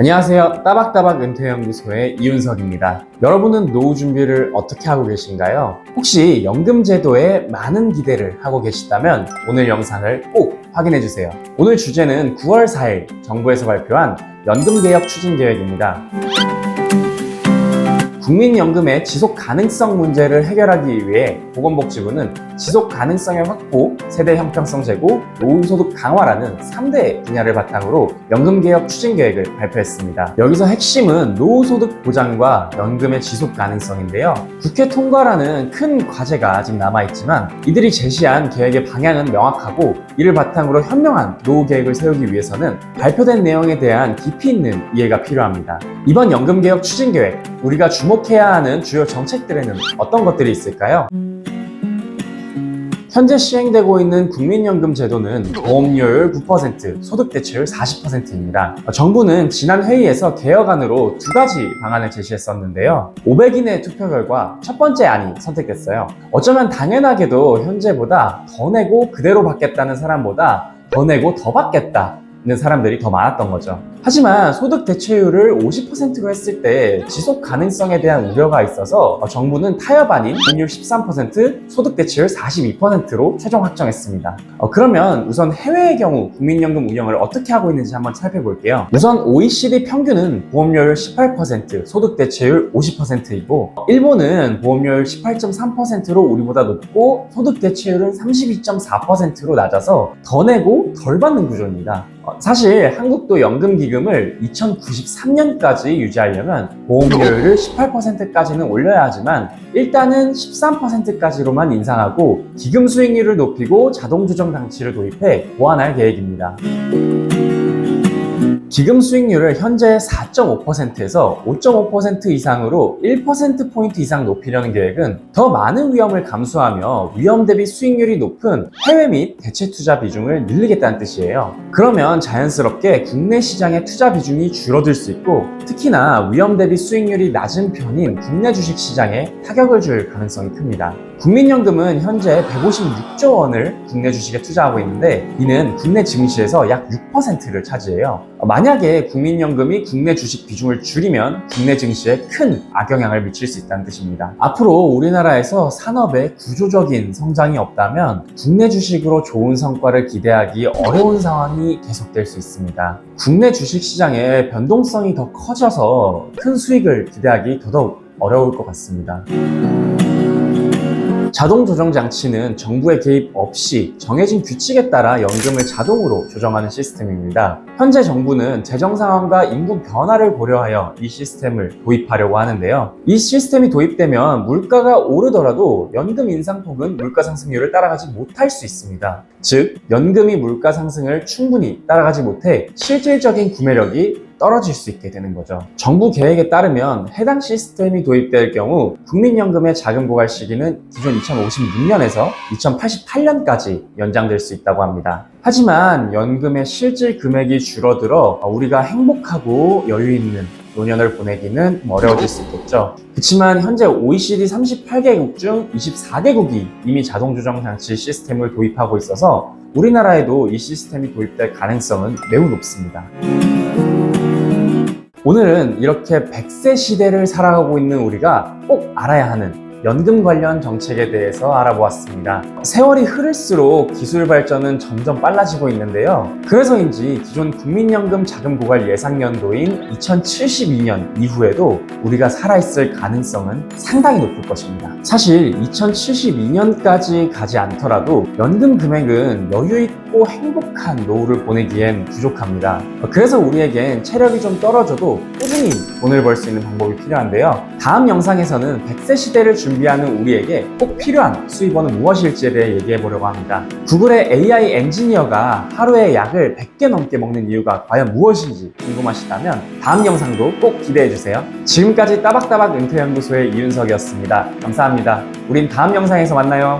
안녕하세요. 따박따박 은퇴연구소의 이윤석입니다. 여러분은 노후 준비를 어떻게 하고 계신가요? 혹시 연금제도에 많은 기대를 하고 계시다면 오늘 영상을 꼭 확인해주세요. 오늘 주제는 9월 4일 정부에서 발표한 연금개혁 추진계획입니다. 국민연금의 지속 가능성 문제를 해결하기 위해 보건복지부는 지속 가능성의 확보, 세대 형평성 제고, 노후소득 강화라는 3대 분야를 바탕으로 연금개혁 추진계획을 발표했습니다. 여기서 핵심은 노후소득 보장과 연금의 지속 가능성인데요. 국회 통과라는 큰 과제가 아직 남아있지만 이들이 제시한 계획의 방향은 명확하고 이를 바탕으로 현명한 노후 계획을 세우기 위해서는 발표된 내용에 대한 깊이 있는 이해가 필요합니다. 이번 연금개혁 추진계획, 우리가 주목해야 하는 주요 정책들에는 어떤 것들이 있을까요? 현재 시행되고 있는 국민연금 제도는 보험료율 9%, 소득 대체율 40%입니다. 정부는 지난 회의에서 개혁안으로 두 가지 방안을 제시했었는데요. 500인의 투표 결과 첫 번째 안이 선택됐어요. 어쩌면 당연하게도 현재보다 더 내고 그대로 받겠다는 사람보다 더 내고 더 받겠다는 사람들이 더 많았던 거죠. 하지만 소득 대체율을 50%로 했을 때 지속 가능성에 대한 우려가 있어서 정부는 타협 안인 보험료율 13%, 소득 대체율 42%로 최종 확정했습니다. 그러면 우선 해외의 경우 국민연금 운영을 어떻게 하고 있는지 한번 살펴볼게요. 우선 OECD 평균은 보험료율 18%, 소득 대체율 50%이고 일본은 보험료율 18.3%로 우리보다 높고 소득 대체율은 32.4%로 낮아서 더 내고 덜 받는 구조입니다. 사실 한국도 연금기금을 2093년까지 유지하려면 보험료율을 18%까지는 올려야 하지만 일단은 13%까지로만 인상하고 기금 수익률을 높이고 자동조정 장치를 도입해 보완할 계획입니다. 기금 수익률을 현재 4.5%에서 5.5% 이상으로 1%포인트 이상 높이려는 계획은 더 많은 위험을 감수하며 위험 대비 수익률이 높은 해외 및 대체 투자 비중을 늘리겠다는 뜻이에요. 그러면 자연스럽게 국내 시장의 투자 비중이 줄어들 수 있고 특히나 위험 대비 수익률이 낮은 편인 국내 주식 시장에 타격을 줄 가능성이 큽니다. 국민연금은 현재 156조 원을 국내 주식에 투자하고 있는데 이는 국내 증시에서 약 6%를 차지해요. 만약에 국민연금이 국내 주식 비중을 줄이면 국내 증시에 큰 악영향을 미칠 수 있다는 뜻입니다. 앞으로 우리나라에서 산업의 구조적인 성장이 없다면 국내 주식으로 좋은 성과를 기대하기 어려운 상황이 계속될 수 있습니다. 국내 주식 시장의 변동성이 더 커져서 큰 수익을 기대하기 더더욱 어려울 것 같습니다. 자동 조정 장치는 정부의 개입 없이 정해진 규칙에 따라 연금을 자동으로 조정하는 시스템입니다. 현재 정부는 재정 상황과 인구 변화를 고려하여 이 시스템을 도입하려고 하는데요. 이 시스템이 도입되면 물가가 오르더라도 연금 인상폭은 물가 상승률을 따라가지 못할 수 있습니다. 즉, 연금이 물가 상승을 충분히 따라가지 못해 실질적인 구매력이 떨어질 수 있게 되는 거죠. 정부 계획에 따르면 해당 시스템이 도입될 경우 국민연금의 자금 고갈 시기는 기존 2056년에서 2088년까지 연장될 수 있다고 합니다. 하지만 연금의 실질 금액이 줄어들어 우리가 행복하고 여유 있는 노년을 보내기는 어려워질 수 있겠죠. 그렇지만 현재 OECD 38개국 중 24개국이 이미 자동조정 장치 시스템을 도입하고 있어서 우리나라에도 이 시스템이 도입될 가능성은 매우 높습니다. 오늘은 이렇게 100세 시대를 살아가고 있는 우리가 꼭 알아야 하는 연금 관련 정책에 대해서 알아보았습니다. 세월이 흐를수록 기술 발전은 점점 빨라지고 있는데요. 그래서인지 기존 국민연금 자금 고갈 예상연도인 2072년 이후에도 우리가 살아있을 가능성은 상당히 높을 것입니다. 사실 2072년까지 가지 않더라도 연금 금액은 여유있고 행복한 노후를 보내기엔 부족합니다. 그래서 우리에겐 체력이 좀 떨어져도 꾸준히 돈을 벌 수 있는 방법이 필요한데요. 다음 영상에서는 100세 시대를 준비하는 우리에게 꼭 필요한 수입원은 무엇일지에 대해 얘기해 보려고 합니다. 구글의 AI 엔지니어가 하루에 약을 100개 넘게 먹는 이유가 과연 무엇인지 궁금하시다면 다음 영상도 꼭 기대해 주세요. 지금까지 따박따박 은퇴연구소의 이윤석이었습니다. 감사합니다. 우린 다음 영상에서 만나요.